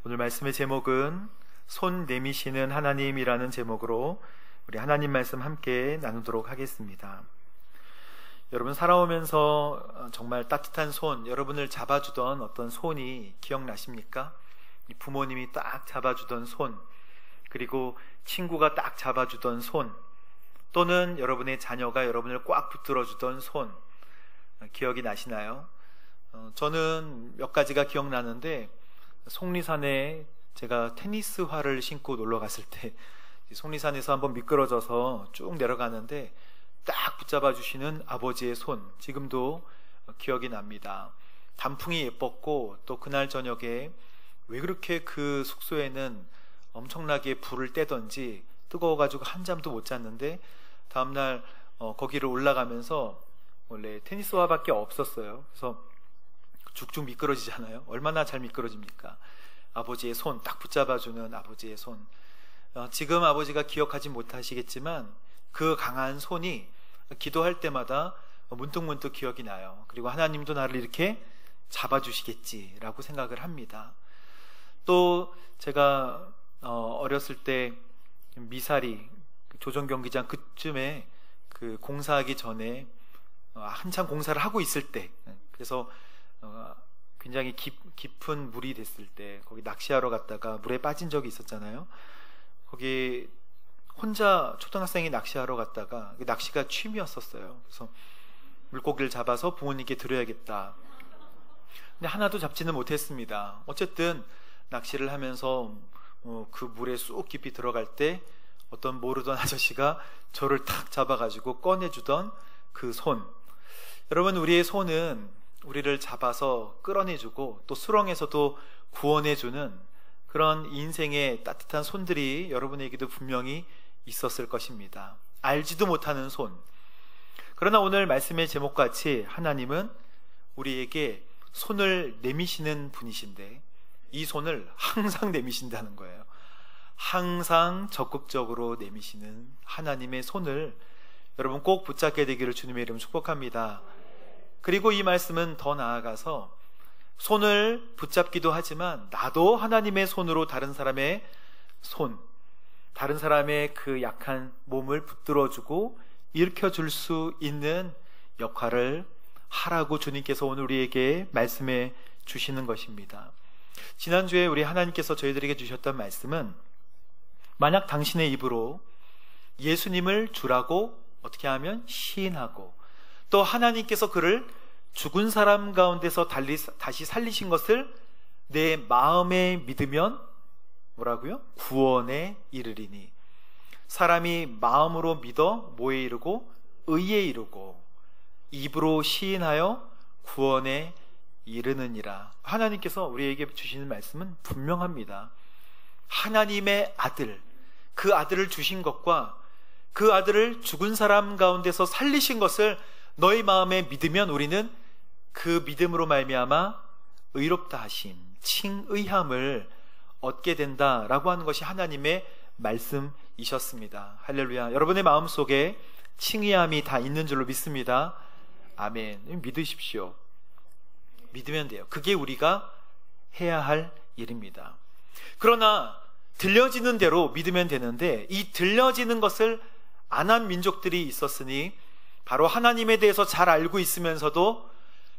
오늘 말씀의 제목은 손 내미시는 하나님이라는 제목으로 우리 하나님 말씀 함께 나누도록 하겠습니다. 여러분, 살아오면서 정말 따뜻한 손, 여러분을 잡아주던 어떤 손이 기억나십니까? 부모님이 딱 잡아주던 손, 그리고 친구가 딱 잡아주던 손, 또는 여러분의 자녀가 여러분을 꽉 붙들어주던 손, 기억이 나시나요? 저는 몇 가지가 기억나는데, 속리산에 제가 테니스화를 신고 놀러 갔을 때 속리산에서 한번 미끄러져서 쭉 내려가는데 딱 붙잡아 주시는 아버지의 손, 지금도 기억이 납니다. 단풍이 예뻤고, 또 그날 저녁에 왜 그렇게 그 숙소에는 엄청나게 불을 떼던지 뜨거워가지고 한잠도 못 잤는데, 다음날 거기를 올라가면서 원래 테니스화밖에 없었어요. 그래서 죽죽 미끄러지잖아요. 얼마나 잘 미끄러집니까? 아버지의 손, 딱 붙잡아주는 아버지의 손. 지금 아버지가 기억하지 못하시겠지만 그 강한 손이 기도할 때마다 문득문득 기억이 나요. 그리고 하나님도 나를 이렇게 잡아주시겠지라고 생각을 합니다. 또 제가 어렸을 때 미사리 조정경기장 그쯤에 그 공사하기 전에 한참 공사를 하고 있을 때, 그래서 굉장히 깊은 물이 됐을 때 거기 낚시하러 갔다가 물에 빠진 적이 있었잖아요. 거기 혼자 초등학생이 낚시하러 갔다가 낚시가 취미였었어요. 그래서 물고기를 잡아서 부모님께 드려야겠다. 근데 하나도 잡지는 못했습니다. 어쨌든 낚시를 하면서 그 물에 쑥 깊이 들어갈 때 어떤 모르던 아저씨가 저를 탁 잡아가지고 꺼내주던 그 손. 여러분, 우리의 손은 우리를 잡아서 끌어내주고 또 수렁에서도 구원해주는 그런 인생의 따뜻한 손들이 여러분에게도 분명히 있었을 것입니다. 알지도 못하는 손. 그러나 오늘 말씀의 제목같이 하나님은 우리에게 손을 내미시는 분이신데, 이 손을 항상 내미신다는 거예요. 항상 적극적으로 내미시는 하나님의 손을 여러분 꼭 붙잡게 되기를 주님의 이름 축복합니다. 그리고 이 말씀은 더 나아가서 손을 붙잡기도 하지만 나도 하나님의 손으로 다른 사람의 손, 다른 사람의 그 약한 몸을 붙들어주고 일으켜줄 수 있는 역할을 하라고 주님께서 오늘 우리에게 말씀해 주시는 것입니다. 지난주에 우리 하나님께서 저희들에게 주셨던 말씀은, 만약 당신의 입으로 예수님을 주라고 어떻게 하면 시인하고, 또 하나님께서 그를 죽은 사람 가운데서 다시 살리신 것을 내 마음에 믿으면 뭐라고요? 구원에 이르리니. 사람이 마음으로 믿어 뭐에 이르고? 의에 이르고, 입으로 시인하여 구원에 이르느니라. 하나님께서 우리에게 주시는 말씀은 분명합니다. 하나님의 아들, 그 아들을 주신 것과 그 아들을 죽은 사람 가운데서 살리신 것을 너희 마음에 믿으면 우리는 그 믿음으로 말미암아 의롭다 하심, 칭의함을 얻게 된다라고 하는 것이 하나님의 말씀이셨습니다. 할렐루야. 여러분의 마음속에 칭의함이 다 있는 줄로 믿습니다. 아멘. 믿으십시오. 믿으면 돼요. 그게 우리가 해야 할 일입니다. 그러나 들려지는 대로 믿으면 되는데, 이 들려지는 것을 안 한 민족들이 있었으니, 바로 하나님에 대해서 잘 알고 있으면서도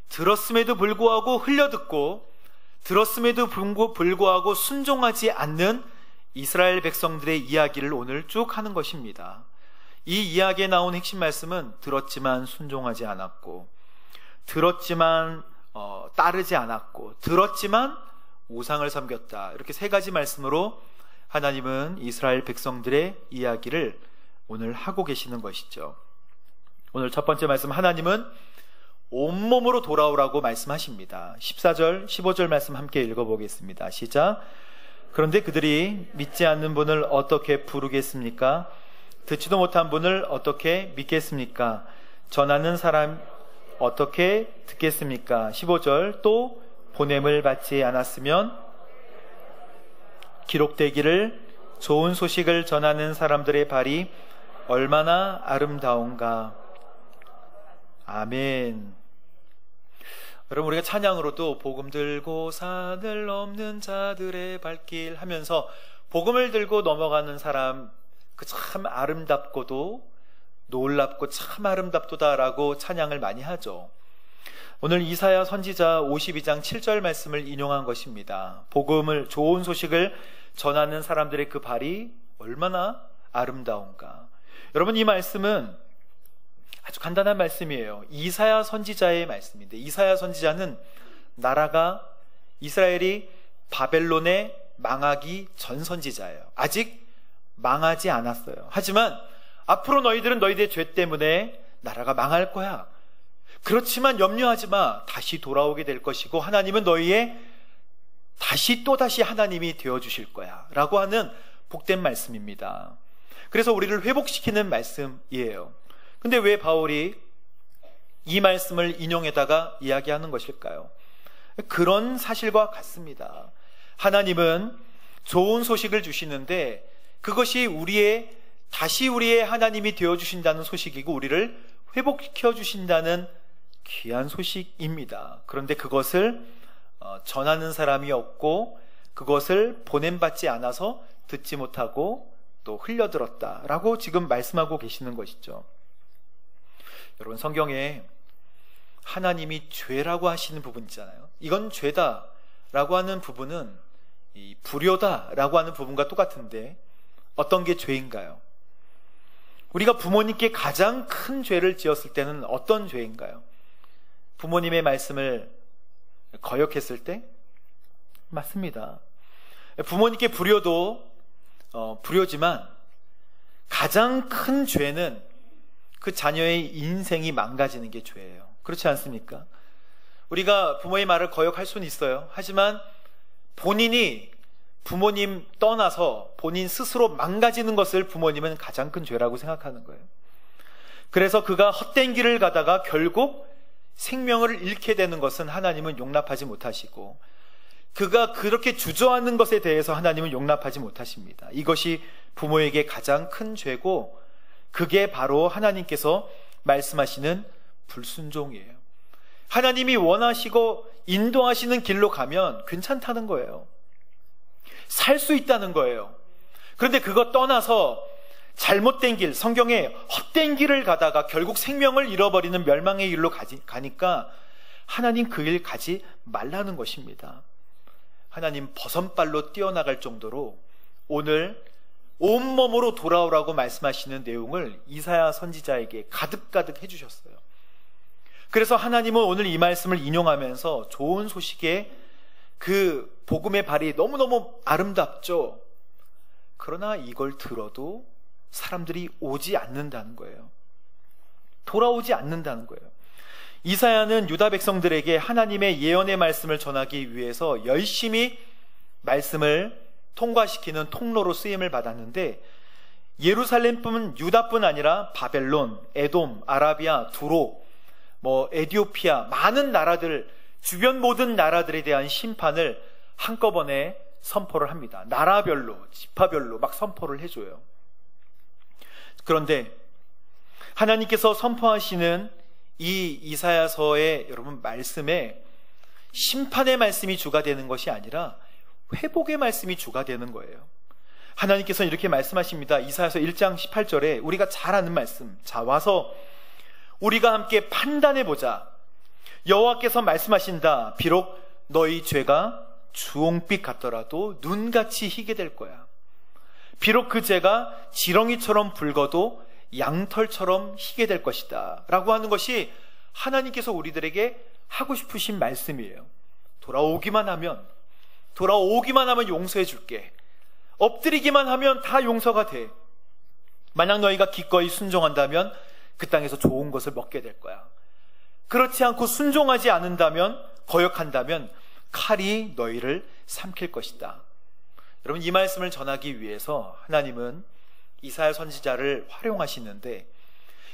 들었음에도 불구하고 흘려듣고, 들었음에도 불구하고 순종하지 않는 이스라엘 백성들의 이야기를 오늘 쭉 하는 것입니다. 이 이야기에 나온 핵심 말씀은 들었지만 순종하지 않았고, 들었지만 따르지 않았고, 들었지만 우상을 섬겼다. 이렇게 세 가지 말씀으로 하나님은 이스라엘 백성들의 이야기를 오늘 하고 계시는 것이죠. 오늘 첫 번째 말씀, 하나님은 온몸으로 돌아오라고 말씀하십니다. 14절, 15절 말씀 함께 읽어보겠습니다. 시작. 그런데 그들이 믿지 않는 분을 어떻게 부르겠습니까? 듣지도 못한 분을 어떻게 믿겠습니까? 전하는 사람 어떻게 듣겠습니까? 15절, 또 보냄을 받지 않았으면 기록되기를 좋은 소식을 전하는 사람들의 발이 얼마나 아름다운가. 아멘. 여러분, 우리가 찬양으로도 복음 들고 산을 넘는 자들의 발길 하면서 복음을 들고 넘어가는 사람, 그 참 아름답고도 놀랍고 참 아름답도다라고 찬양을 많이 하죠. 오늘 이사야 선지자 52장 7절 말씀을 인용한 것입니다. 복음을, 좋은 소식을 전하는 사람들의 그 발이 얼마나 아름다운가. 여러분, 이 말씀은 아주 간단한 말씀이에요. 이사야 선지자의 말씀인데, 이사야 선지자는 나라가, 이스라엘이 바벨론에 망하기 전 선지자예요. 아직 망하지 않았어요. 하지만 앞으로 너희들은 너희들의 죄 때문에 나라가 망할 거야. 그렇지만 염려하지 마. 다시 돌아오게 될 것이고 하나님은 너희의 또다시 하나님이 되어주실 거야 라고 하는 복된 말씀입니다. 그래서 우리를 회복시키는 말씀이에요. 근데 왜 바울이 이 말씀을 인용해다가 이야기하는 것일까요? 그런 사실과 같습니다. 하나님은 좋은 소식을 주시는데 그것이 다시 우리의 하나님이 되어주신다는 소식이고 우리를 회복시켜 주신다는 귀한 소식입니다. 그런데 그것을 전하는 사람이 없고 그것을 보냄받지 않아서 듣지 못하고 또 흘려들었다라고 지금 말씀하고 계시는 것이죠. 여러분, 성경에 하나님이 죄라고 하시는 부분 있잖아요. 이건 죄다라고 하는 부분은 이 불효다라고 하는 부분과 똑같은데 어떤 게 죄인가요? 우리가 부모님께 가장 큰 죄를 지었을 때는 어떤 죄인가요? 부모님의 말씀을 거역했을 때? 맞습니다. 부모님께 불효도 불효지만 가장 큰 죄는 그 자녀의 인생이 망가지는 게 죄예요. 그렇지 않습니까? 우리가 부모의 말을 거역할 수는 있어요. 하지만 본인이 부모님 떠나서 본인 스스로 망가지는 것을 부모님은 가장 큰 죄라고 생각하는 거예요. 그래서 그가 헛된 길을 가다가 결국 생명을 잃게 되는 것은 하나님은 용납하지 못하시고 그가 그렇게 주저하는 것에 대해서 하나님은 용납하지 못하십니다. 이것이 부모에게 가장 큰 죄고 그게 바로 하나님께서 말씀하시는 불순종이에요. 하나님이 원하시고 인도하시는 길로 가면 괜찮다는 거예요. 살 수 있다는 거예요. 그런데 그거 떠나서 잘못된 길, 성경에 헛된 길을 가다가 결국 생명을 잃어버리는 멸망의 길로 가니까 하나님 그 길 가지 말라는 것입니다. 하나님 버선발로 뛰어나갈 정도로 오늘 온몸으로 돌아오라고 말씀하시는 내용을 이사야 선지자에게 가득가득 해주셨어요. 그래서 하나님은 오늘 이 말씀을 인용하면서 좋은 소식에 그 복음의 발이 너무너무 아름답죠. 그러나 이걸 들어도 사람들이 오지 않는다는 거예요. 돌아오지 않는다는 거예요. 이사야는 유다 백성들에게 하나님의 예언의 말씀을 전하기 위해서 열심히 말씀을 통과시키는 통로로 쓰임을 받았는데 예루살렘뿐 유다뿐 아니라 바벨론, 에돔, 아라비아, 두로, 에디오피아 많은 나라들, 주변 모든 나라들에 대한 심판을 한꺼번에 선포를 합니다. 나라별로, 지파별로 막 선포를 해줘요. 그런데 하나님께서 선포하시는 이 이사야서의 여러분 말씀에 심판의 말씀이 주가 되는 것이 아니라 회복의 말씀이 주가 되는 거예요. 하나님께서 이렇게 말씀하십니다. 이사야서 1장 18절에 우리가 잘 아는 말씀. 자, 와서 우리가 함께 판단해보자. 여호와께서 말씀하신다. 비록 너희 죄가 주홍빛 같더라도 눈같이 희게 될 거야. 비록 그 죄가 지렁이처럼 붉어도 양털처럼 희게 될 것이다 라고 하는 것이 하나님께서 우리들에게 하고 싶으신 말씀이에요. 돌아오기만 하면 용서해 줄게. 엎드리기만 하면 다 용서가 돼. 만약 너희가 기꺼이 순종한다면 그 땅에서 좋은 것을 먹게 될 거야. 그렇지 않고 순종하지 않는다면, 거역한다면 칼이 너희를 삼킬 것이다. 여러분, 이 말씀을 전하기 위해서 하나님은 이사야 선지자를 활용하시는데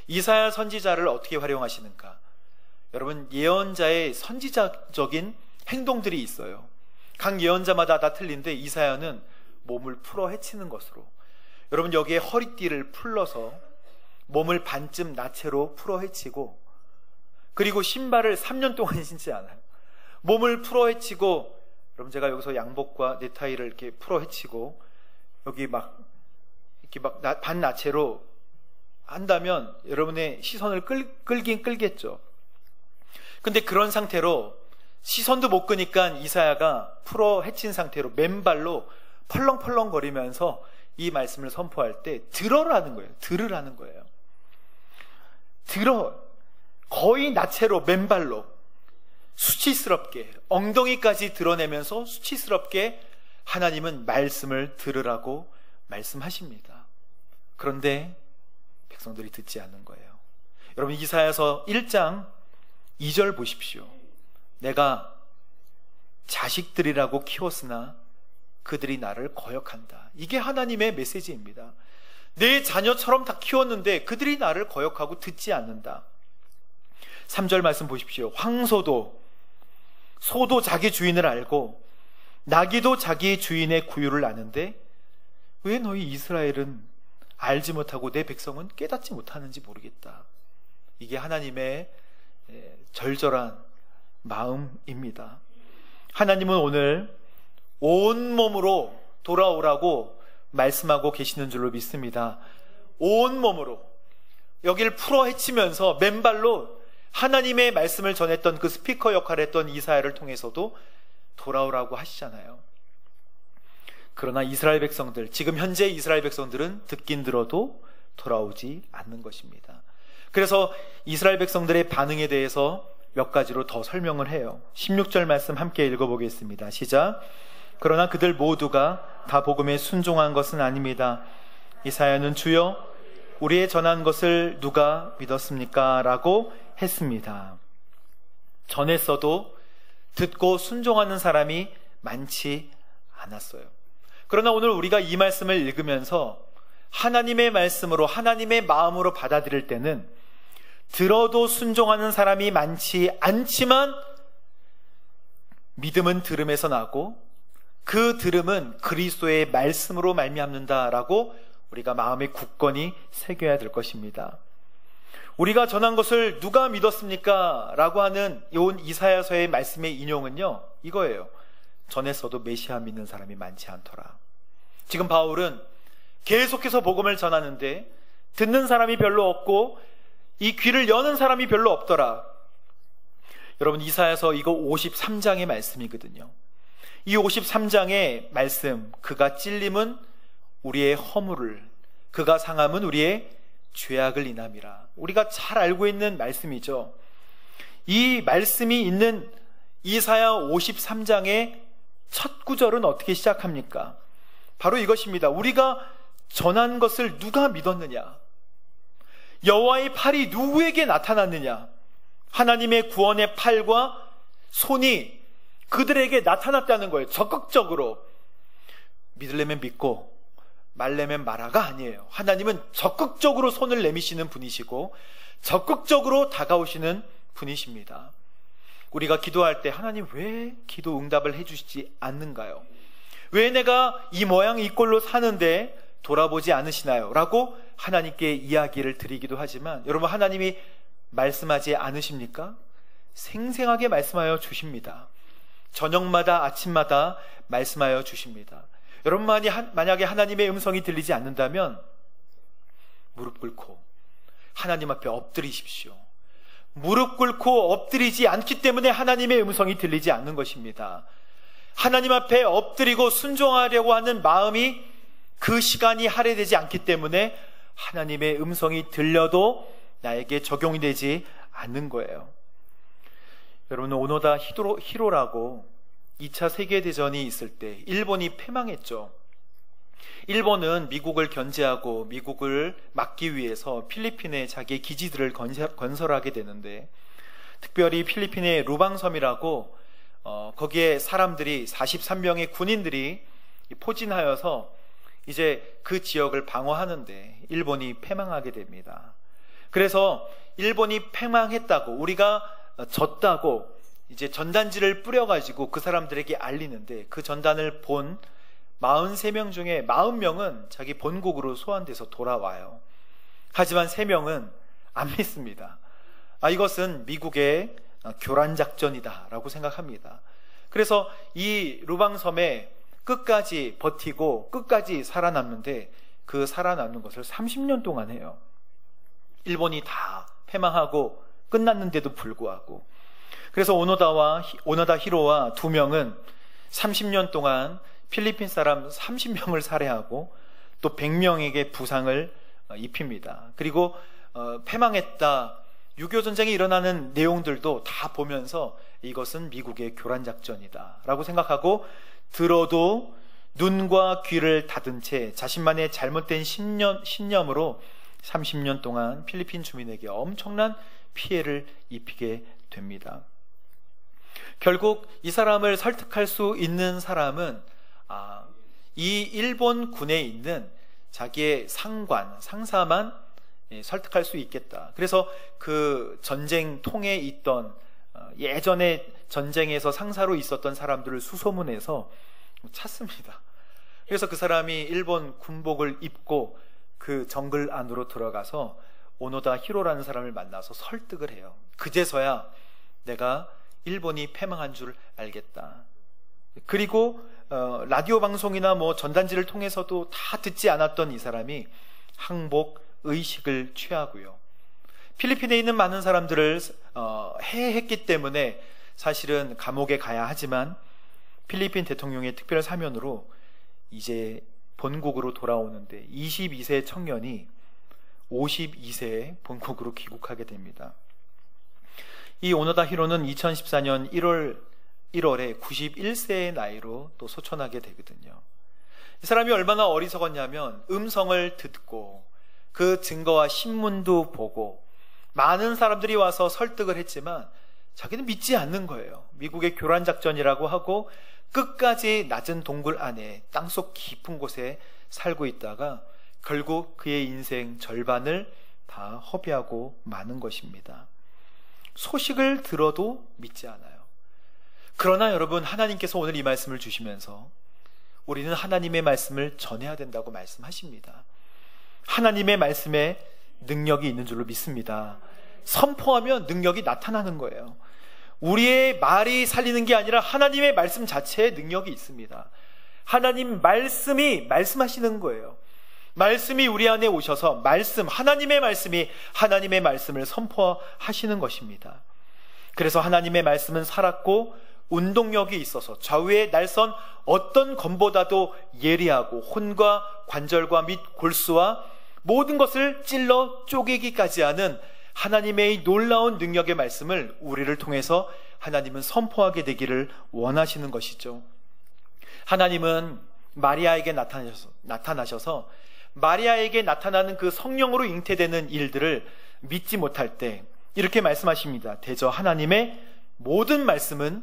이사야 선지자를 어떻게 활용하시는가? 여러분, 예언자의 선지자적인 행동들이 있어요. 각 예언자마다 다 틀린데 이사야는 몸을 풀어 헤치는 것으로, 여러분 여기에 허리띠를 풀러서 몸을 반쯤 나체로 풀어 헤치고, 그리고 신발을 3년 동안 신지 않아요. 몸을 풀어 헤치고, 여러분 제가 여기서 양복과 넥타이를 이렇게 풀어 헤치고 여기 막 이렇게 막 반나체로 한다면 여러분의 시선을 끌긴 끌겠죠. 근데 그런 상태로 시선도 못 끄니까 이사야가 풀어 헤친 상태로 맨발로 펄렁펄렁 거리면서 이 말씀을 선포할 때 들으라는 거예요. 들으라는 거예요. 들어. 거의 나체로 맨발로 수치스럽게 엉덩이까지 드러내면서 수치스럽게 하나님은 말씀을 들으라고 말씀하십니다. 그런데 백성들이 듣지 않는 거예요. 여러분 이사야서 1장 2절 보십시오. 내가 자식들이라고 키웠으나 그들이 나를 거역한다. 이게 하나님의 메시지입니다. 내 자녀처럼 다 키웠는데 그들이 나를 거역하고 듣지 않는다. 3절 말씀 보십시오. 황소도 소도 자기 주인을 알고 나귀도 자기 주인의 구유를 아는데 왜 너희 이스라엘은 알지 못하고 내 백성은 깨닫지 못하는지 모르겠다. 이게 하나님의 절절한 마음입니다. 하나님은 오늘 온몸으로 돌아오라고 말씀하고 계시는 줄로 믿습니다. 온몸으로 여기를 풀어 헤치면서 맨발로 하나님의 말씀을 전했던 그 스피커 역할을 했던 이사야를 통해서도 돌아오라고 하시잖아요. 그러나 이스라엘 백성들, 지금 현재 이스라엘 백성들은 듣긴 들어도 돌아오지 않는 것입니다. 그래서 이스라엘 백성들의 반응에 대해서 몇 가지로 더 설명을 해요. 16절 말씀 함께 읽어보겠습니다. 시작. 그러나 그들 모두가 다 복음에 순종한 것은 아닙니다. 이사야는 주여 우리의 전한 것을 누가 믿었습니까? 라고 했습니다. 전했어도 듣고 순종하는 사람이 많지 않았어요. 그러나 오늘 우리가 이 말씀을 읽으면서 하나님의 말씀으로 하나님의 마음으로 받아들일 때는 들어도 순종하는 사람이 많지 않지만 믿음은 들음에서 나고 그 들음은 그리스도의 말씀으로 말미암는다라고 우리가 마음에 굳건히 새겨야 될 것입니다. 우리가 전한 것을 누가 믿었습니까? 라고 하는 이사야서의 말씀의 인용은요, 이거예요. 전했어도 메시아 믿는 사람이 많지 않더라. 지금 바울은 계속해서 복음을 전하는데 듣는 사람이 별로 없고 이 귀를 여는 사람이 별로 없더라. 여러분 이사야서 이거 53장의 말씀이거든요. 이 53장의 말씀, 그가 찔림은 우리의 허물을, 그가 상함은 우리의 죄악을 인함이라. 우리가 잘 알고 있는 말씀이죠. 이 말씀이 있는 이사야 53장의 첫 구절은 어떻게 시작합니까? 바로 이것입니다. 우리가 전한 것을 누가 믿었느냐? 여호와의 팔이 누구에게 나타났느냐? 하나님의 구원의 팔과 손이 그들에게 나타났다는 거예요. 적극적으로. 믿으려면 믿고 말려면 말아가 아니에요. 하나님은 적극적으로 손을 내미시는 분이시고 적극적으로 다가오시는 분이십니다. 우리가 기도할 때 하나님 왜 기도 응답을 해주시지 않는가요? 왜 내가 이 모양 이 꼴로 사는데 돌아보지 않으시나요? 라고 하나님께 이야기를 드리기도 하지만 여러분 하나님이 말씀하지 않으십니까? 생생하게 말씀하여 주십니다. 저녁마다 아침마다 말씀하여 주십니다. 여러분 만약에 하나님의 음성이 들리지 않는다면 무릎 꿇고 하나님 앞에 엎드리십시오. 무릎 꿇고 엎드리지 않기 때문에 하나님의 음성이 들리지 않는 것입니다. 하나님 앞에 엎드리고 순종하려고 하는 마음이 그 시간이 할애되지 않기 때문에 하나님의 음성이 들려도 나에게 적용이 되지 않는 거예요. 여러분은 오노다 히로라고 2차 세계대전이 있을 때 일본이 패망했죠. 일본은 미국을 견제하고 미국을 막기 위해서 필리핀에 자기의 기지들을 건설하게 되는데 특별히 필리핀의 루방섬이라고 거기에 사람들이 43명의 군인들이 포진하여서 이제 그 지역을 방어하는데 일본이 패망하게 됩니다. 그래서 일본이 패망했다고 우리가 졌다고 이제 전단지를 뿌려가지고 그 사람들에게 알리는데 그 전단을 본 43명 중에 40명은 자기 본국으로 소환돼서 돌아와요. 하지만 3명은 안 믿습니다. 이것은 미국의 교란작전이다라고 생각합니다. 그래서 이 루방섬에 끝까지 버티고 끝까지 살아남는데 그 살아남는 것을 30년 동안 해요. 일본이 다 패망하고 끝났는데도 불구하고. 그래서 오노다 히로와 두 명은 30년 동안 필리핀 사람 30명을 살해하고 또 100명에게 부상을 입힙니다. 그리고 패망했다, 6.25 전쟁이 일어나는 내용들도 다 보면서 이것은 미국의 교란작전이다 라고 생각하고, 들어도 눈과 귀를 닫은 채 자신만의 잘못된 신념으로 30년 동안 필리핀 주민에게 엄청난 피해를 입히게 됩니다. 결국 이 사람을 설득할 수 있는 사람은 이 일본 군에 있는 자기의 상사만 설득할 수 있겠다. 그래서 그 전쟁통에 있던 예전에 전쟁에서 상사로 있었던 사람들을 수소문해서 찾습니다. 그래서 그 사람이 일본 군복을 입고 그 정글 안으로 들어가서 오노다 히로라는 사람을 만나서 설득을 해요. 그제서야 내가 일본이 패망한 줄 알겠다. 그리고 라디오 방송이나 전단지를 통해서도 다 듣지 않았던 이 사람이 항복 의식을 취하고요. 필리핀에 있는 많은 사람들을 해했기 때문에 사실은 감옥에 가야 하지만 필리핀 대통령의 특별 사면으로 이제 본국으로 돌아오는데 22세 청년이 52세에 본국으로 귀국하게 됩니다. 이 오노다 히로는 2014년 1월에 91세의 나이로 또 소천하게 되거든요. 이 사람이 얼마나 어리석었냐면 음성을 듣고 그 증거와 신문도 보고 많은 사람들이 와서 설득을 했지만 자기는 믿지 않는 거예요. 미국의 교란작전이라고 하고 끝까지 낮은 동굴 안에 땅속 깊은 곳에 살고 있다가 결국 그의 인생 절반을 다 허비하고 마는 것입니다. 소식을 들어도 믿지 않아요. 그러나 여러분, 하나님께서 오늘 이 말씀을 주시면서 우리는 하나님의 말씀을 전해야 된다고 말씀하십니다. 하나님의 말씀에 능력이 있는 줄로 믿습니다. 선포하면 능력이 나타나는 거예요. 우리의 말이 살리는 게 아니라 하나님의 말씀 자체에 능력이 있습니다. 하나님 말씀이 말씀하시는 거예요. 말씀이 우리 안에 오셔서 하나님의 말씀이 하나님의 말씀을 선포하시는 것입니다. 그래서 하나님의 말씀은 살았고 운동력이 있어서 좌우에 날선 어떤 검보다도 예리하고 혼과 관절과 및 골수와 모든 것을 찔러 쪼개기까지 하는 하나님의 나타나는 능력의 말씀을 우리를 통해서 하나님은 선포하게 되기를 원하시는 것이죠. 하나님은 마리아에게 나타나셔서 마리아에게 나타나는 그 성령으로 잉태되는 일들을 믿지 못할 때 이렇게 말씀하십니다. 대저 하나님의 모든 말씀은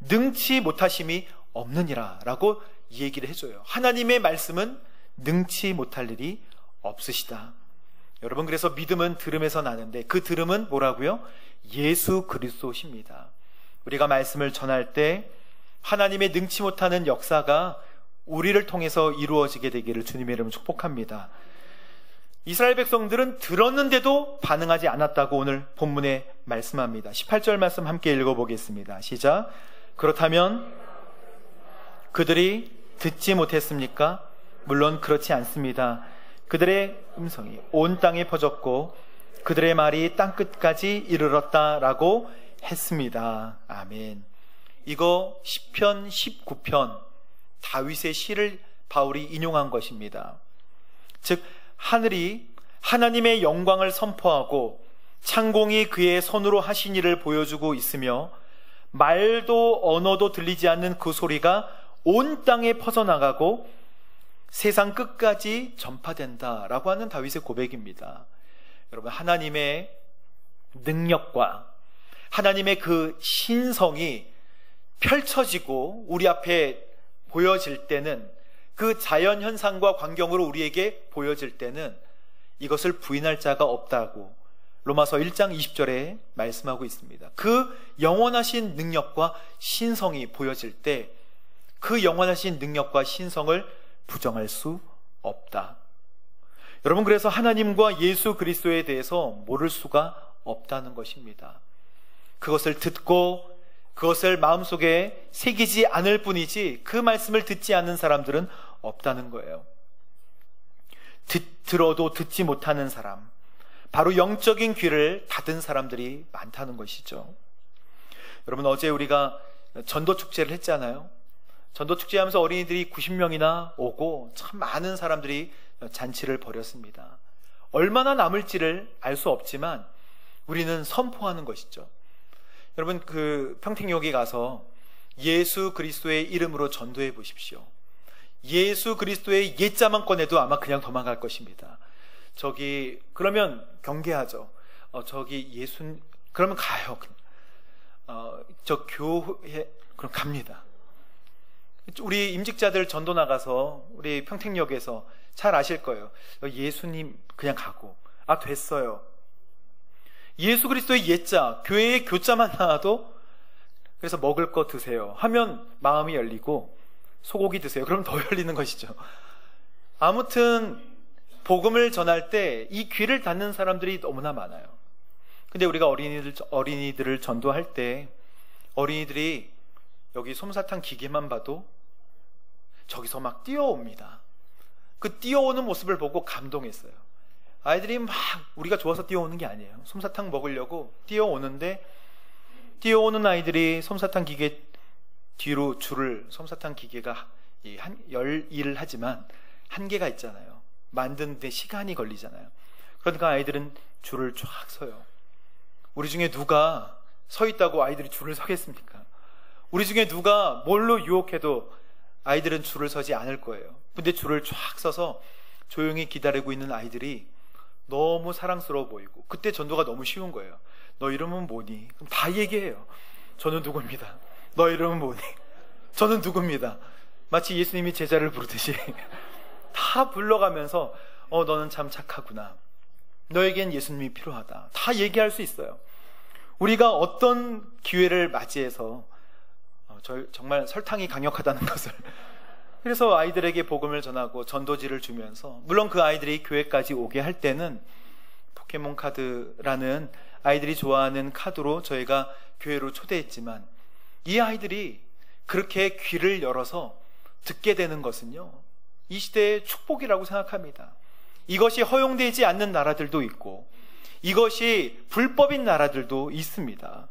능치 못하심이 없느니라 라고 얘기를 해줘요. 하나님의 말씀은 능치 못할 일이 없으시다. 여러분, 그래서 믿음은 들음에서 나는데 그 들음은 뭐라고요? 예수 그리스도십니다. 우리가 말씀을 전할 때 하나님의 능치 못하는 역사가 우리를 통해서 이루어지게 되기를 주님의 이름으로 축복합니다. 이스라엘 백성들은 들었는데도 반응하지 않았다고 오늘 본문에 말씀합니다. 18절 말씀 함께 읽어보겠습니다. 시작. 그렇다면 그들이 듣지 못했습니까? 물론 그렇지 않습니다. 그들의 음성이 온 땅에 퍼졌고 그들의 말이 땅끝까지 이르렀다라고 했습니다. 아멘. 이거 시편 19편 다윗의 시를 바울이 인용한 것입니다. 즉 하늘이 하나님의 영광을 선포하고 창공이 그의 손으로 하신 일을 보여주고 있으며 말도 언어도 들리지 않는 그 소리가 온 땅에 퍼져나가고 세상 끝까지 전파된다라고 하는 다윗의 고백입니다. 여러분, 하나님의 능력과 하나님의 그 신성이 펼쳐지고 우리 앞에 보여질 때는, 그 자연 현상과 광경으로 우리에게 보여질 때는 이것을 부인할 자가 없다고 로마서 1장 20절에 말씀하고 있습니다. 그 영원하신 능력과 신성이 보여질 때 그 영원하신 능력과 신성을 부정할 수 없다. 여러분, 그래서 하나님과 예수 그리스도에 대해서 모를 수가 없다는 것입니다. 그것을 듣고 그것을 마음속에 새기지 않을 뿐이지 그 말씀을 듣지 않는 사람들은 없다는 거예요. 들어도 듣지 못하는 사람, 바로 영적인 귀를 닫은 사람들이 많다는 것이죠. 여러분, 어제 우리가 전도축제를 했잖아요. 전도축제 하면서 어린이들이 90명이나 오고 참 많은 사람들이 잔치를 벌였습니다. 얼마나 남을지를 알 수 없지만 우리는 선포하는 것이죠. 여러분, 그 평택역에 가서 예수 그리스도의 이름으로 전도해 보십시오. 예수 그리스도의 옛자만 꺼내도 아마 그냥 도망갈 것입니다. 그러면 경계하죠. 그러면 가요. 저 교회, 그럼 갑니다. 우리 임직자들 전도 나가서 우리 평택역에서 잘 아실 거예요. 예수님 그냥 가고, 됐어요. 예수 그리스도의 옛자, 교회의 교자만 나와도 그래서 먹을 거 드세요 하면 마음이 열리고, 소고기 드세요 그럼 더 열리는 것이죠. 아무튼 복음을 전할 때 이 귀를 닫는 사람들이 너무나 많아요. 근데 우리가 어린이들을 전도할 때 어린이들이 여기 솜사탕 기계만 봐도 저기서 막 뛰어옵니다. 그 뛰어오는 모습을 보고 감동했어요. 아이들이 막 우리가 좋아서 뛰어오는 게 아니에요. 솜사탕 먹으려고 뛰어오는데, 뛰어오는 아이들이 솜사탕 기계 뒤로 솜사탕 기계가 일을 하지만 한계가 있잖아요. 만드는데 시간이 걸리잖아요. 그러니까 아이들은 줄을 쫙 서요. 우리 중에 누가 서 있다고 아이들이 줄을 서겠습니까? 우리 중에 누가 뭘로 유혹해도 아이들은 줄을 서지 않을 거예요. 근데 줄을 쫙 서서 조용히 기다리고 있는 아이들이 너무 사랑스러워 보이고, 그때 전도가 너무 쉬운 거예요. 너 이름은 뭐니? 그럼 다 얘기해요. 저는 누구입니다. 너 이름은 뭐니? 저는 누구입니다. 마치 예수님이 제자를 부르듯이 다 불러가면서 너는 참 착하구나, 너에겐 예수님이 필요하다, 다 얘기할 수 있어요. 우리가 어떤 기회를 맞이해서 정말 설탕이 강력하다는 것을 그래서 아이들에게 복음을 전하고 전도지를 주면서, 물론 그 아이들이 교회까지 오게 할 때는 포켓몬 카드라는 아이들이 좋아하는 카드로 저희가 교회로 초대했지만, 이 아이들이 그렇게 귀를 열어서 듣게 되는 것은요, 이 시대의 축복이라고 생각합니다. 이것이 허용되지 않는 나라들도 있고 이것이 불법인 나라들도 있습니다.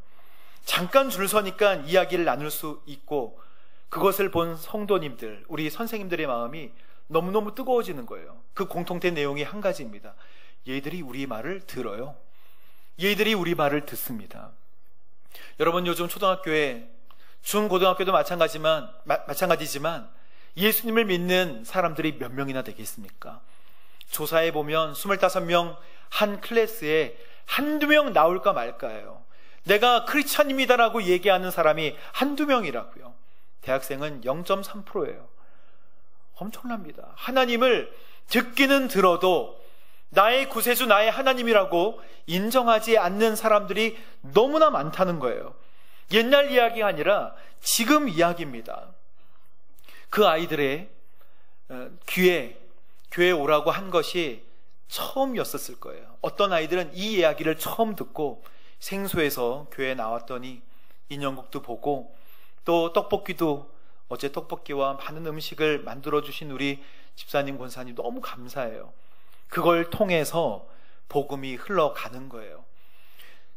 잠깐 줄 서니까 이야기를 나눌 수 있고, 그것을 본 성도님들, 우리 선생님들의 마음이 너무너무 뜨거워지는 거예요. 그 공통된 내용이 한 가지입니다. 얘들이 우리 말을 들어요. 얘들이 우리 말을 듣습니다. 여러분, 요즘 초등학교에, 중고등학교도 마찬가지지만 예수님을 믿는 사람들이 몇 명이나 되겠습니까? 조사해 보면 25명 한 클래스에 한두 명 나올까 말까예요. 내가 크리스찬입니다라고 얘기하는 사람이 한두 명이라고요. 대학생은 0.3%예요. 엄청납니다. 하나님을 듣기는 들어도 나의 구세주, 나의 하나님이라고 인정하지 않는 사람들이 너무나 많다는 거예요. 옛날 이야기가 아니라 지금 이야기입니다. 그 아이들의 귀에 교회에 오라고 한 것이 처음이었을 거예요. 어떤 아이들은 이 이야기를 처음 듣고 생소해서 교회에 나왔더니 인형극도 보고, 또 떡볶이도, 어제 떡볶이와 많은 음식을 만들어주신 우리 집사님, 권사님 너무 감사해요. 그걸 통해서 복음이 흘러가는 거예요.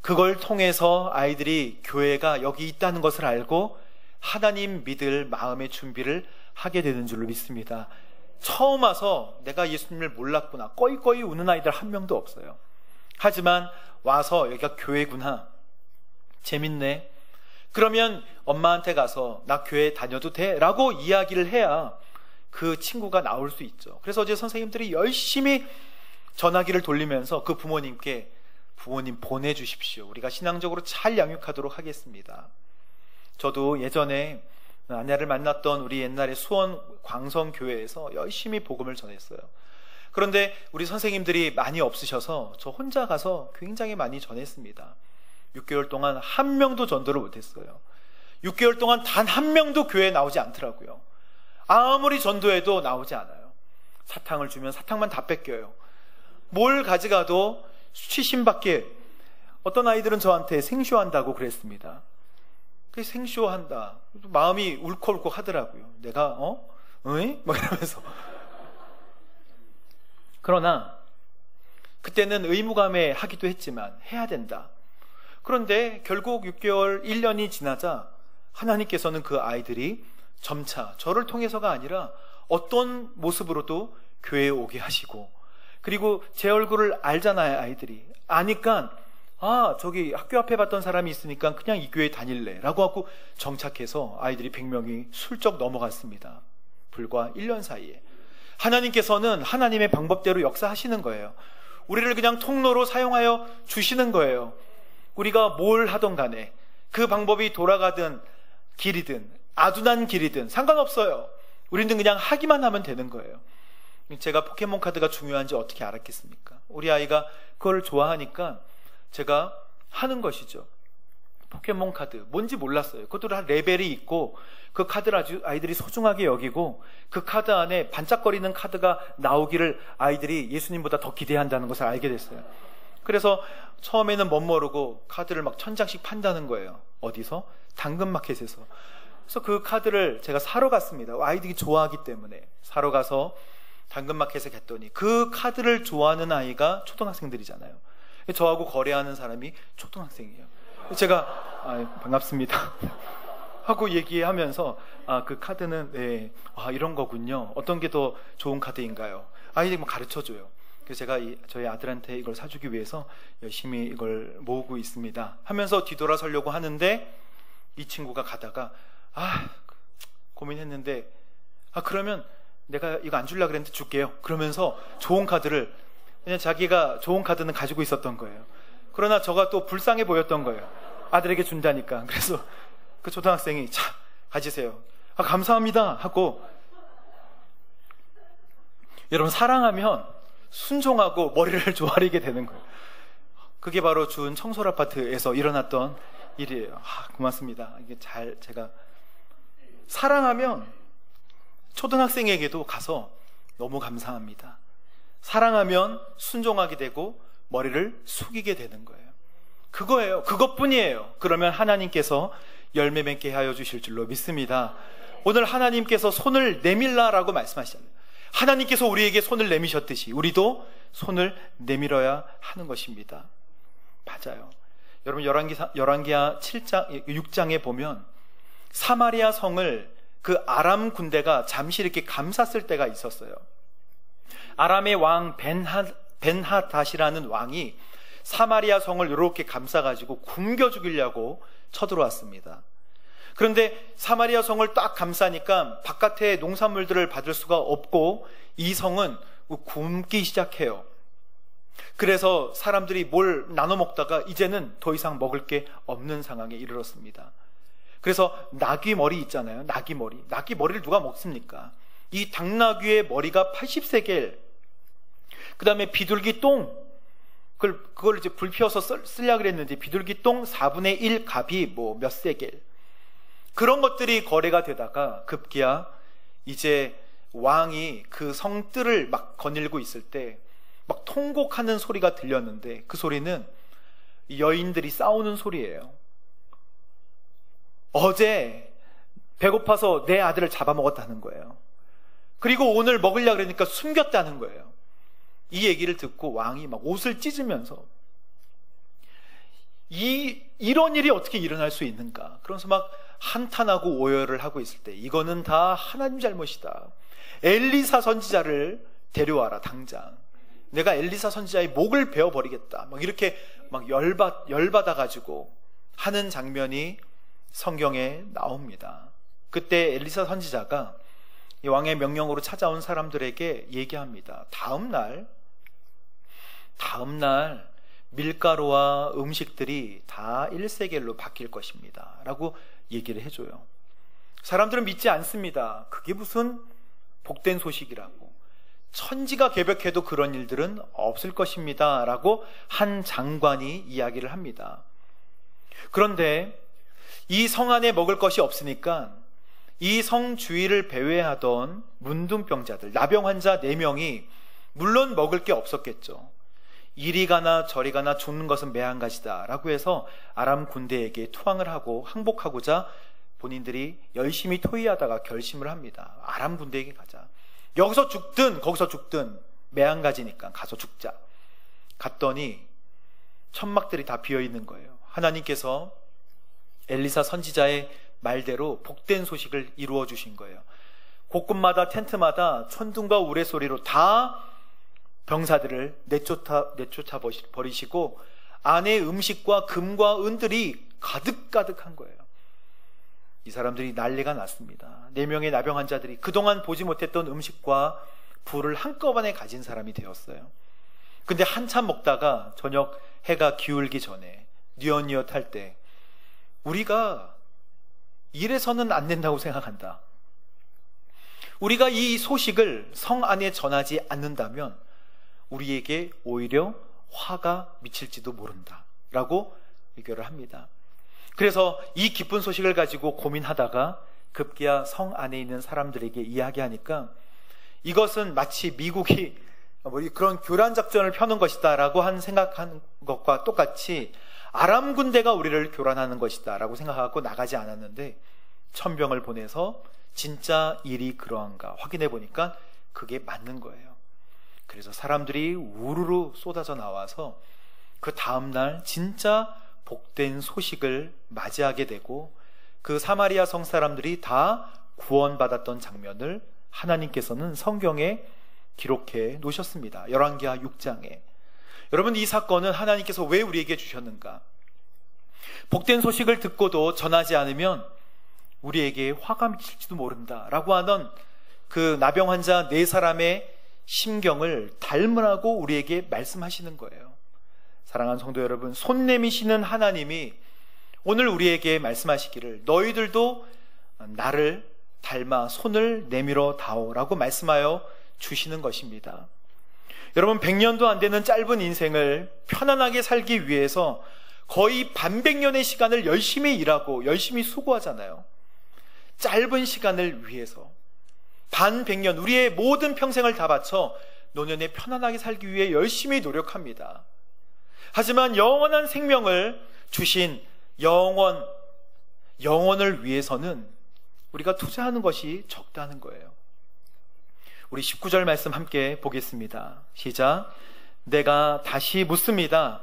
그걸 통해서 아이들이 교회가 여기 있다는 것을 알고 하나님 믿을 마음의 준비를 하게 되는 줄로 믿습니다. 처음 와서 내가 예수님을 몰랐구나, 꺼이꺼이 우는 아이들 한 명도 없어요. 하지만 와서 여기가 교회구나, 재밌네, 그러면 엄마한테 가서 나 교회 다녀도 돼? 라고 이야기를 해야 그 친구가 나올 수 있죠. 그래서 어제 선생님들이 열심히 전화기를 돌리면서 그 부모님께, 부모님 보내주십시오, 우리가 신앙적으로 잘 양육하도록 하겠습니다. 저도 예전에 아내를 만났던 우리 옛날에 수원 광성교회에서 열심히 복음을 전했어요. 그런데 우리 선생님들이 많이 없으셔서 저 혼자 가서 굉장히 많이 전했습니다. 6개월 동안 한 명도 전도를 못했어요. 6개월 동안 단 한 명도 교회에 나오지 않더라고요. 아무리 전도해도 나오지 않아요. 사탕을 주면 사탕만 다 뺏겨요. 뭘 가져가도 수치심밖에, 어떤 아이들은 저한테 생쇼한다고 그랬습니다. 그 생쇼한다. 마음이 울컥울컥 하더라고요. 내가 응? 막 이러면서. 그러나 그때는 의무감에 하기도 했지만 해야 된다. 그런데 결국 6개월, 1년이 지나자 하나님께서는 그 아이들이 점차 저를 통해서가 아니라 어떤 모습으로도 교회에 오게 하시고, 그리고 제 얼굴을 알잖아요. 아이들이 아니까 저기 학교 앞에 봤던 사람이 있으니까 그냥 이 교회 다닐래 라고 하고 정착해서 아이들이 100명이 슬쩍 넘어갔습니다. 불과 1년 사이에. 하나님께서는 하나님의 방법대로 역사하시는 거예요. 우리를 그냥 통로로 사용하여 주시는 거예요. 우리가 뭘 하던 간에 그 방법이 돌아가든 길이든 아둔한 길이든 상관없어요. 우리는 그냥 하기만 하면 되는 거예요. 제가 포켓몬 카드가 중요한지 어떻게 알았겠습니까? 우리 아이가 그걸 좋아하니까 제가 하는 것이죠. 포켓몬 카드 뭔지 몰랐어요. 그것도 다 레벨이 있고 그 카드를 아주 아이들이 소중하게 여기고 그 카드 안에 반짝거리는 카드가 나오기를 아이들이 예수님보다 더 기대한다는 것을 알게 됐어요. 그래서 처음에는 멋모르고 카드를 막 1000장씩 판다는 거예요. 어디서? 당근마켓에서. 그래서 그 카드를 제가 사러 갔습니다. 아이들이 좋아하기 때문에 사러 가서 당근마켓에 갔더니 그 카드를 좋아하는 아이가 초등학생들이잖아요. 저하고 거래하는 사람이 초등학생이에요. 제가 반갑습니다 하고 얘기하면서 그 카드는 네, 이런 거군요. 어떤 게 더 좋은 카드인가요? 아이들이 가르쳐줘요. 그래서 제가 저희 아들한테 이걸 사주기 위해서 열심히 이걸 모으고 있습니다 하면서 뒤돌아서려고 하는데 이 친구가 가다가 고민했는데 그러면 내가 이거 안 주려고 그랬는데 줄게요 그러면서 좋은 카드를, 그냥 자기가 좋은 카드는 가지고 있었던 거예요. 그러나 저가 또 불쌍해 보였던 거예요. 아들에게 준다니까. 그래서 그 초등학생이 자 가지세요. 감사합니다 하고. 여러분, 사랑하면 순종하고 머리를 조아리게 되는 거예요. 그게 바로 준 청솔 아파트에서 일어났던 일이에요. 고맙습니다. 이게 제가 사랑하면 초등학생에게도 가서 너무 감사합니다. 사랑하면 순종하게 되고 머리를 숙이게 되는 거예요. 그거예요. 그것뿐이에요. 그러면 하나님께서 열매 맺게 하여 주실 줄로 믿습니다. 오늘 하나님께서 손을 내밀라라고 말씀하시잖아요. 하나님께서 우리에게 손을 내미셨듯이 우리도 손을 내밀어야 하는 것입니다. 맞아요. 여러분, 열왕기하 6장에 보면 사마리아 성을 그 아람 군대가 잠시 이렇게 감쌌을 때가 있었어요. 아람의 왕 벤하닷이라는 왕이 사마리아 성을 이렇게 감싸가지고 굶겨 죽이려고 쳐들어왔습니다. 그런데 사마리아 성을 딱 감싸니까 바깥에 농산물들을 받을 수가 없고 이 성은 굶기 시작해요. 그래서 사람들이 뭘 나눠 먹다가 이제는 더 이상 먹을 게 없는 상황에 이르렀습니다. 그래서 나귀 머리 있잖아요. 나귀 머리를 누가 먹습니까? 이 당나귀의 머리가 80세겔, 그 다음에 비둘기 똥, 그걸 이제 불 피워서 쓰려고 그랬는데 비둘기 똥 4분의 1 갑이 몇 세겔, 그런 것들이 거래가 되다가 급기야 이제 왕이 그 성뜰을 막 거닐고 있을 때 막 통곡하는 소리가 들렸는데 그 소리는 여인들이 싸우는 소리예요. 어제 배고파서 내 아들을 잡아먹었다는 거예요. 그리고 오늘 먹으려고 그러니까 숨겼다는 거예요. 이 얘기를 듣고 왕이 막 옷을 찢으면서 이런 일이 어떻게 일어날 수 있는가, 그러면서 막 한탄하고 오열을 하고 있을 때 이거는 다 하나님 잘못이다. 엘리사 선지자를 데려와라 당장. 내가 엘리사 선지자의 목을 베어버리겠다. 막 이렇게 막 열받아가지고 하는 장면이 성경에 나옵니다. 그때 엘리사 선지자가 이 왕의 명령으로 찾아온 사람들에게 얘기합니다. 다음 날 밀가루와 음식들이 다 1세겔로 바뀔 것입니다 라고 얘기를 해줘요. 사람들은 믿지 않습니다. 그게 무슨 복된 소식이라고. 천지가 개벽해도 그런 일들은 없을 것입니다 라고 한 장관이 이야기를 합니다. 그런데 이 성 안에 먹을 것이 없으니까 이 성 주위를 배회하던 문둥병자들, 나병 환자 4명이 물론 먹을 게 없었겠죠. 이리 가나 저리 가나 죽는 것은 매한가지다 라고 해서 아람 군대에게 투항을 하고 항복하고자 본인들이 열심히 토의하다가 결심을 합니다. 아람 군대에게 가자. 여기서 죽든 거기서 죽든 매한가지니까 가서 죽자. 갔더니 천막들이 다 비어있는 거예요. 하나님께서 엘리사 선지자의 말대로 복된 소식을 이루어 주신 거예요. 곳곳마다 텐트마다 천둥과 우레소리로 다 병사들을 내쫓아 버리시고 안에 음식과 금과 은들이 가득가득한 거예요. 이 사람들이 난리가 났습니다. 4명의 나병 환자들이 그동안 보지 못했던 음식과 불을 한꺼번에 가진 사람이 되었어요. 근데 한참 먹다가 저녁 해가 기울기 전에 뉘엿뉘엿할 때 우리가 이래서는 안 된다고 생각한다. 우리가 이 소식을 성 안에 전하지 않는다면 우리에게 오히려 화가 미칠지도 모른다 라고 의결을 합니다. 그래서 이 기쁜 소식을 가지고 고민하다가 급기야 성 안에 있는 사람들에게 이야기하니까 이것은 마치 미국이 그런 교란 작전을 펴는 것이다 라고 생각한 것과 똑같이 아람 군대가 우리를 교란하는 것이다 라고 생각하고 나가지 않았는데 천병을 보내서 진짜 일이 그러한가 확인해 보니까 그게 맞는 거예요. 그래서 사람들이 우르르 쏟아져 나와서 그 다음날 진짜 복된 소식을 맞이하게 되고 그 사마리아 성 사람들이 다 구원받았던 장면을 하나님께서는 성경에 기록해 놓으셨습니다. 열왕기하 6장에. 여러분, 이 사건은 하나님께서 왜 우리에게 주셨는가? 복된 소식을 듣고도 전하지 않으면 우리에게 화가 미칠지도 모른다 라고 하는 그 나병 환자 4사람의 심경을 닮으라고 우리에게 말씀하시는 거예요. 사랑하는 성도 여러분, 손 내미시는 하나님이 오늘 우리에게 말씀하시기를 너희들도 나를 닮아 손을 내밀어 다오라고 말씀하여 주시는 것입니다. 여러분, 100년도 안 되는 짧은 인생을 편안하게 살기 위해서 거의 반백년의 시간을 열심히 일하고 열심히 수고하잖아요. 짧은 시간을 위해서 반백년, 우리의 모든 평생을 다 바쳐 노년에 편안하게 살기 위해 열심히 노력합니다. 하지만 영원한 생명을 주신 영원을 위해서는 우리가 투자하는 것이 적다는 거예요. 우리 19절 말씀 함께 보겠습니다. 시작. 내가 다시 묻습니다.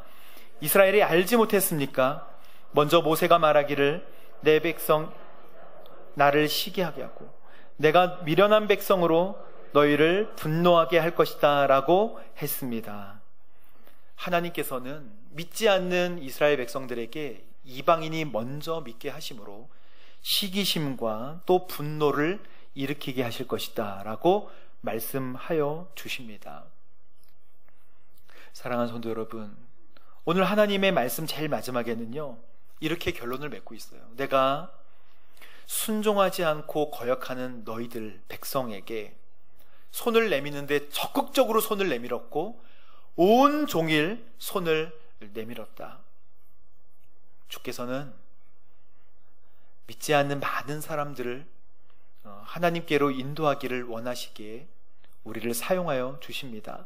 이스라엘이 알지 못했습니까? 먼저 모세가 말하기를 내 백성 나를 시기하게 하고 내가 미련한 백성으로 너희를 분노하게 할 것이다 라고 했습니다. 하나님께서는 믿지 않는 이스라엘 백성들에게 이방인이 먼저 믿게 하심으로 시기심과 또 분노를 일으키게 하실 것이다 라고 말씀하여 주십니다. 사랑하는 성도 여러분, 오늘 하나님의 말씀 제일 마지막에는요 이렇게 결론을 맺고 있어요. 내가 순종하지 않고 거역하는 너희들 백성에게 손을 내미는데 적극적으로 손을 내밀었고 온 종일 손을 내밀었다. 주께서는 믿지 않는 많은 사람들을 하나님께로 인도하기를 원하시기에 우리를 사용하여 주십니다.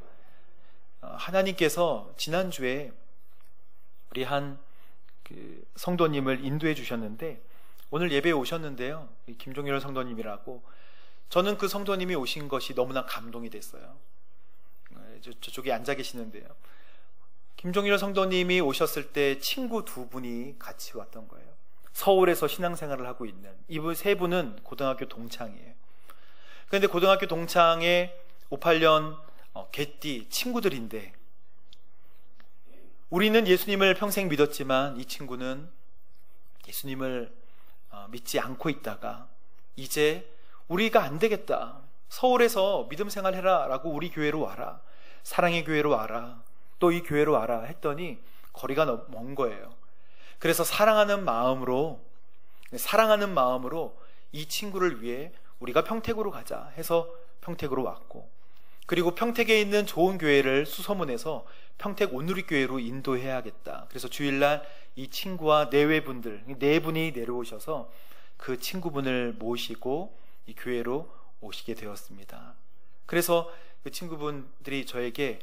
하나님께서 지난주에 우리 한 성도님을 인도해 주셨는데 오늘 예배에 오셨는데요, 김종일 성도님이라고. 저는 그 성도님이 오신 것이 너무나 감동이 됐어요. 저쪽에 앉아 계시는데요, 김종일 성도님이 오셨을 때 친구 2분이 같이 왔던 거예요. 서울에서 신앙생활을 하고 있는 이분 3분은 고등학교 동창이에요. 그런데 고등학교 동창의 58년 개띠 친구들인데 우리는 예수님을 평생 믿었지만 이 친구는 예수님을 믿지 않고 있다가 이제 우리가 안 되겠다, 서울에서 믿음 생활해라 라고 우리 교회로 와라, 사랑의 교회로 와라, 또 이 교회로 와라 했더니 거리가 너무 먼 거예요. 그래서 사랑하는 마음으로 이 친구를 위해 우리가 평택으로 가자 해서 평택으로 왔고, 그리고 평택에 있는 좋은 교회를 수소문해서 평택 온누리교회로 인도해야겠다. 그래서 주일날 이 친구와 내외분들 4분이 내려오셔서 그 친구분을 모시고 이 교회로 오시게 되었습니다. 그래서 그 친구분들이 저에게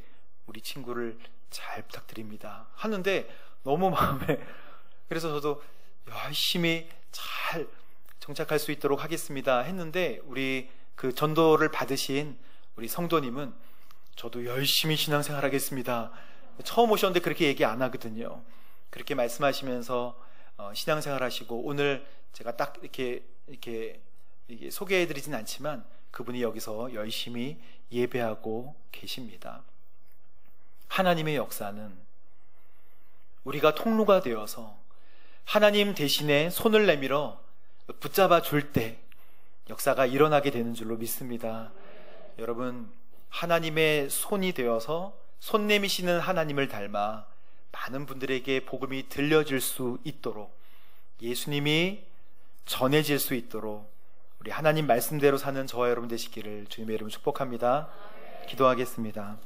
우리 친구를 잘 부탁드립니다 하는데 너무 마음에 그래서 저도 열심히 잘 정착할 수 있도록 하겠습니다 했는데, 우리 그 전도를 받으신 우리 성도님은 저도 열심히 신앙생활 하겠습니다, 처음 오셨는데 그렇게 얘기 안 하거든요. 그렇게 말씀하시면서 신앙생활 하시고, 오늘 제가 딱 이렇게 소개해드리진 않지만 그분이 여기서 열심히 예배하고 계십니다. 하나님의 역사는 우리가 통로가 되어서 하나님 대신에 손을 내밀어 붙잡아 줄 때 역사가 일어나게 되는 줄로 믿습니다. 여러분, 하나님의 손이 되어서 손 내미시는 하나님을 닮아 많은 분들에게 복음이 들려질 수 있도록, 예수님이 전해질 수 있도록 우리 하나님 말씀대로 사는 저와 여러분 되시기를 주님의 이름으로 축복합니다. 기도하겠습니다.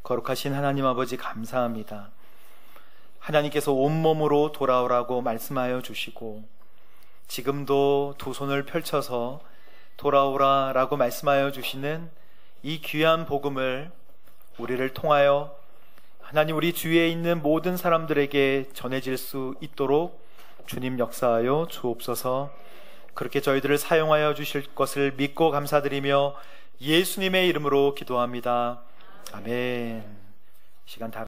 거룩하신 하나님 아버지, 감사합니다. 하나님께서 온몸으로 돌아오라고 말씀하여 주시고, 지금도 두 손을 펼쳐서 돌아오라라고 말씀하여 주시는 이 귀한 복음을 우리를 통하여 하나님 우리 주위에 있는 모든 사람들에게 전해질 수 있도록 주님 역사하여 주옵소서. 그렇게 저희들을 사용하여 주실 것을 믿고 감사드리며 예수님의 이름으로 기도합니다. 아멘. 시간 다